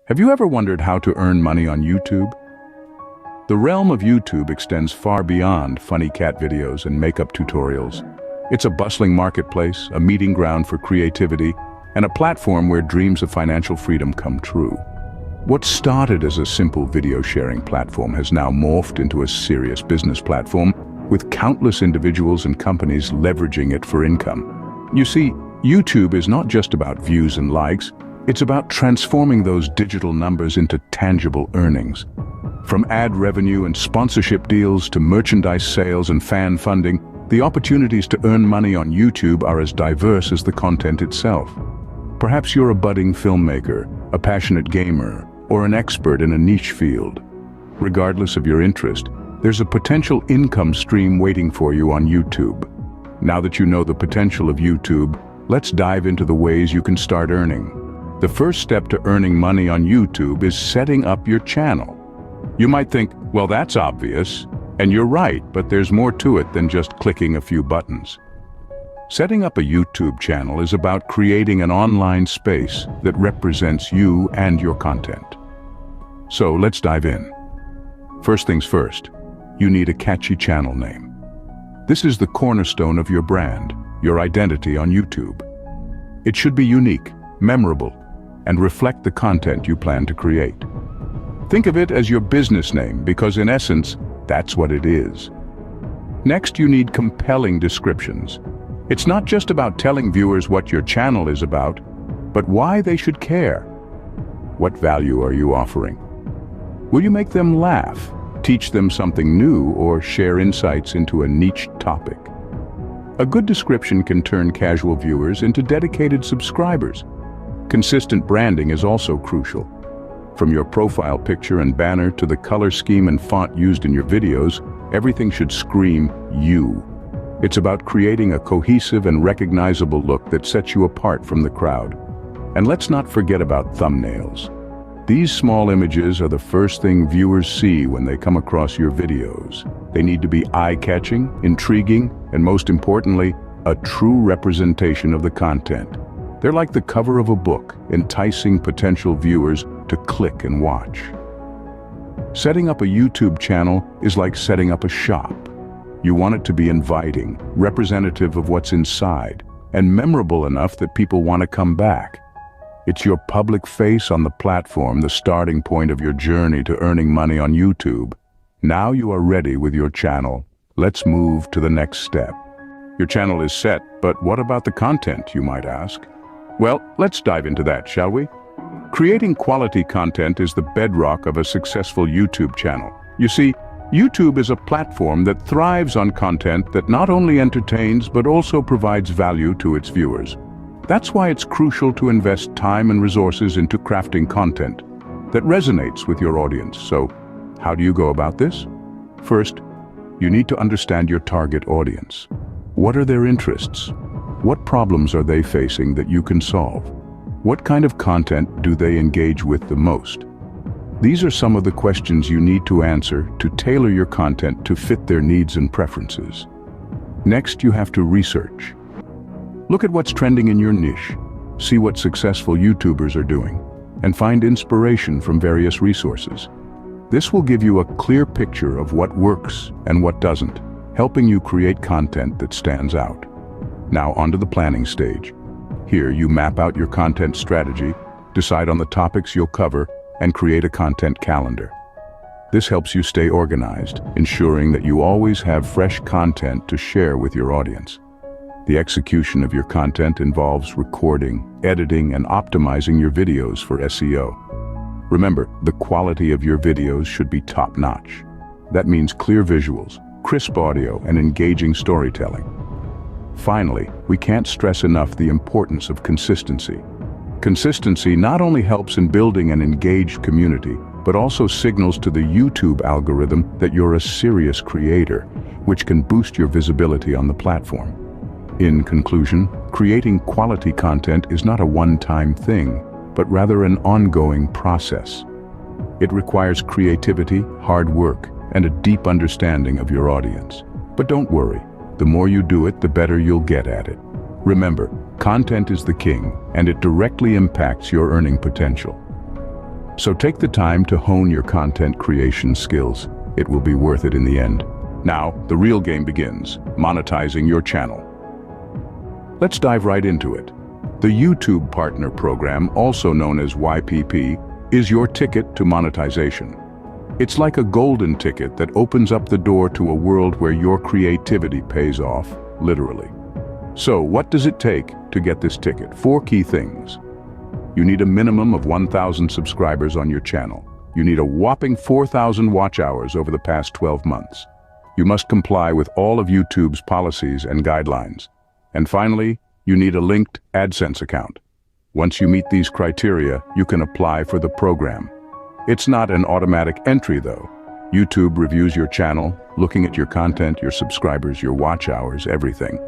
Have you ever wondered how to earn money on YouTube? The realm of YouTube extends far beyond funny cat videos and makeup tutorials. It's a bustling marketplace, a meeting ground for creativity, and a platform where dreams of financial freedom come true. What started as a simple video sharing platform has now morphed into a serious business platform, with countless individuals and companies leveraging it for income. You see, YouTube is not just about views and likes. It's about transforming those digital numbers into tangible earnings. From ad revenue and sponsorship deals to merchandise sales and fan funding, the opportunities to earn money on YouTube are as diverse as the content itself. Perhaps you're a budding filmmaker, a passionate gamer, or an expert in a niche field. Regardless of your interest, there's a potential income stream waiting for you on YouTube. Now that you know the potential of YouTube, let's dive into the ways you can start earning. The first step to earning money on YouTube is setting up your channel. You might think, well, that's obvious, and you're right, but there's more to it than just clicking a few buttons. Setting up a YouTube channel is about creating an online space that represents you and your content. So let's dive in. First things first, you need a catchy channel name. This is the cornerstone of your brand, your identity on YouTube. It should be unique, memorable, and reflect the content you plan to create. Think of it as your business name because in essence, that's what it is. Next, you need compelling descriptions. It's not just about telling viewers what your channel is about, but why they should care. What value are you offering? Will you make them laugh, teach them something new, or share insights into a niche topic? A good description can turn casual viewers into dedicated subscribers. Consistent branding is also crucial. From your profile picture and banner to the color scheme and font used in your videos, everything should scream you. It's about creating a cohesive and recognizable look that sets you apart from the crowd. And let's not forget about thumbnails. These small images are the first thing viewers see when they come across your videos. They need to be eye-catching, intriguing, and most importantly, a true representation of the content. They're like the cover of a book, enticing potential viewers to click and watch. Setting up a YouTube channel is like setting up a shop. You want it to be inviting, representative of what's inside, and memorable enough that people want to come back. It's your public face on the platform, the starting point of your journey to earning money on YouTube. Now you are ready with your channel. Let's move to the next step. Your channel is set, but what about the content, you might ask? Well, let's dive into that, shall we? Creating quality content is the bedrock of a successful YouTube channel. You see, YouTube is a platform that thrives on content that not only entertains but also provides value to its viewers. That's why it's crucial to invest time and resources into crafting content that resonates with your audience. So, how do you go about this? First, you need to understand your target audience. What are their interests? What problems are they facing that you can solve? What kind of content do they engage with the most? These are some of the questions you need to answer to tailor your content to fit their needs and preferences. Next, you have to research. Look at what's trending in your niche, see what successful YouTubers are doing, and find inspiration from various resources. This will give you a clear picture of what works and what doesn't, helping you create content that stands out. Now onto the planning stage. Here you map out your content strategy, decide on the topics you'll cover, and create a content calendar. This helps you stay organized, ensuring that you always have fresh content to share with your audience. The execution of your content involves recording, editing, and optimizing your videos for SEO. Remember, the quality of your videos should be top-notch. That means clear visuals, crisp audio, and engaging storytelling. Finally, we can't stress enough the importance of consistency. Consistency not only helps in building an engaged community, but also signals to the YouTube algorithm that you're a serious creator, which can boost your visibility on the platform. In conclusion, creating quality content is not a one-time thing, but rather an ongoing process. It requires creativity, hard work, and a deep understanding of your audience. But don't worry, the more you do it, the better you'll get at it. Remember, content is the king, and it directly impacts your earning potential. So take the time to hone your content creation skills. It will be worth it in the end. Now, the real game begins, monetizing your channel. Let's dive right into it. The YouTube Partner Program, also known as YPP, is your ticket to monetization. It's like a golden ticket that opens up the door to a world where your creativity pays off, literally. So, what does it take to get this ticket? 4 key things. You need a minimum of 1,000 subscribers on your channel. You need a whopping 4,000 watch hours over the past 12 months. You must comply with all of YouTube's policies and guidelines. And finally, you need a linked AdSense account. Once you meet these criteria, you can apply for the program. It's not an automatic entry though. YouTube reviews your channel, looking at your content, your subscribers, your watch hours, everything.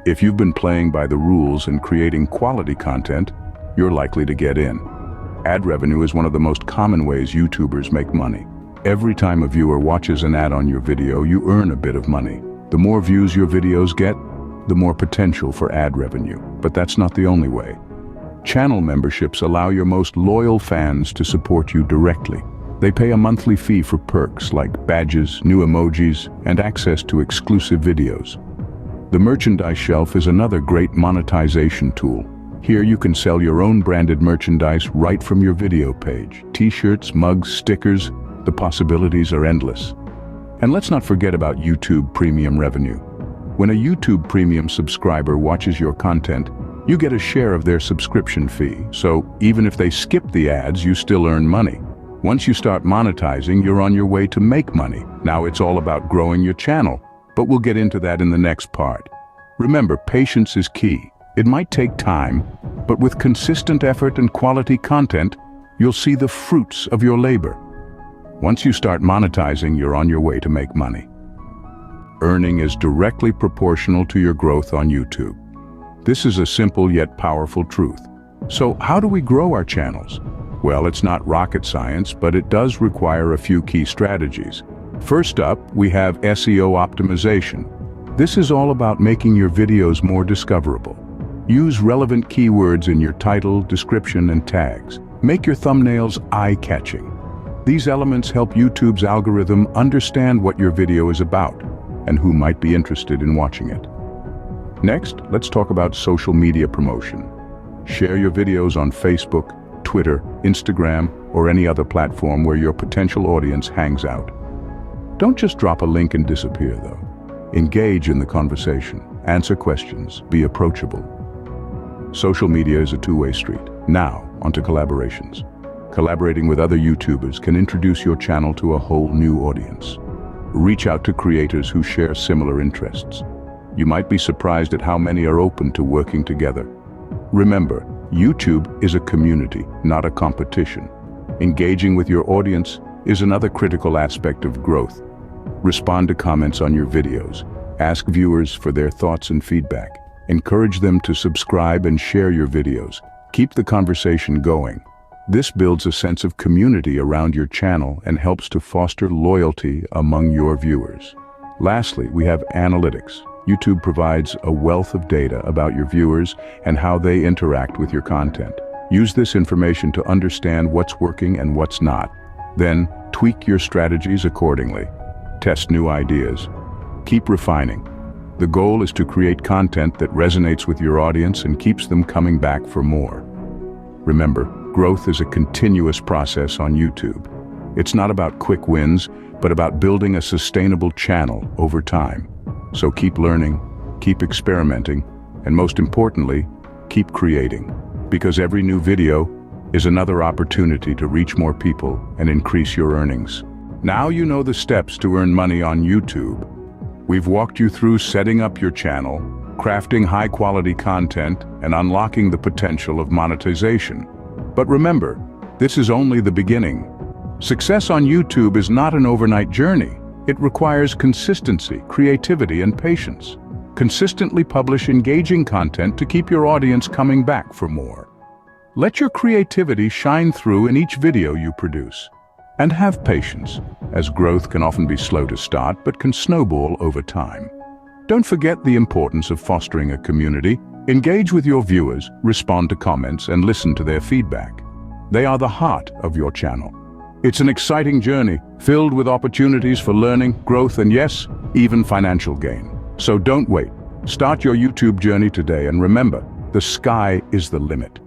If you've been playing by the rules and creating quality content, you're likely to get in. Ad revenue is one of the most common ways YouTubers make money. Every time a viewer watches an ad on your video, you earn a bit of money. The more views your videos get, the more potential for ad revenue. But that's not the only way. Channel memberships allow your most loyal fans to support you directly. They pay a monthly fee for perks like badges, new emojis, and access to exclusive videos. The merchandise shelf is another great monetization tool. Here you can sell your own branded merchandise right from your video page. T-shirts, mugs, stickers, the possibilities are endless. And let's not forget about YouTube Premium revenue. When a YouTube Premium subscriber watches your content, you get a share of their subscription fee. So even if they skip the ads, you still earn money. Once you start monetizing, you're on your way to make money. Now it's all about growing your channel, but we'll get into that in the next part. Remember, patience is key. It might take time, but with consistent effort and quality content, you'll see the fruits of your labor. Once you start monetizing, you're on your way to make money. Earning is directly proportional to your growth on YouTube. This is a simple yet powerful truth. So how do we grow our channels? Well, it's not rocket science, but it does require a few key strategies. First up, we have SEO optimization. This is all about making your videos more discoverable. Use relevant keywords in your title, description, and tags. Make your thumbnails eye-catching. These elements help YouTube's algorithm understand what your video is about and who might be interested in watching it. Next, let's talk about social media promotion. Share your videos on Facebook, Twitter, Instagram, or any other platform where your potential audience hangs out. Don't just drop a link and disappear, though. Engage in the conversation, answer questions, be approachable. Social media is a two-way street. Now, onto collaborations. Collaborating with other YouTubers can introduce your channel to a whole new audience. Reach out to creators who share similar interests. You might be surprised at how many are open to working together. Remember, YouTube is a community, not a competition. Engaging with your audience is another critical aspect of growth. Respond to comments on your videos. Ask viewers for their thoughts and feedback. Encourage them to subscribe and share your videos. Keep the conversation going. This builds a sense of community around your channel and helps to foster loyalty among your viewers. Lastly, we have analytics. YouTube provides a wealth of data about your viewers and how they interact with your content. Use this information to understand what's working and what's not. Then, tweak your strategies accordingly. Test new ideas. Keep refining. The goal is to create content that resonates with your audience and keeps them coming back for more. Remember, growth is a continuous process on YouTube. It's not about quick wins, but about building a sustainable channel over time. So keep learning, keep experimenting, and most importantly, keep creating. Because every new video is another opportunity to reach more people and increase your earnings. Now you know the steps to earn money on YouTube. We've walked you through setting up your channel, crafting high-quality content, and unlocking the potential of monetization. But remember, this is only the beginning. Success on YouTube is not an overnight journey. It requires consistency, creativity, and patience. Consistently publish engaging content to keep your audience coming back for more. Let your creativity shine through in each video you produce. And have patience, as growth can often be slow to start but can snowball over time. Don't forget the importance of fostering a community. Engage with your viewers, respond to comments, and listen to their feedback. They are the heart of your channel. It's an exciting journey, filled with opportunities for learning, growth, and yes, even financial gain. So don't wait. Start your YouTube journey today, and remember, the sky is the limit.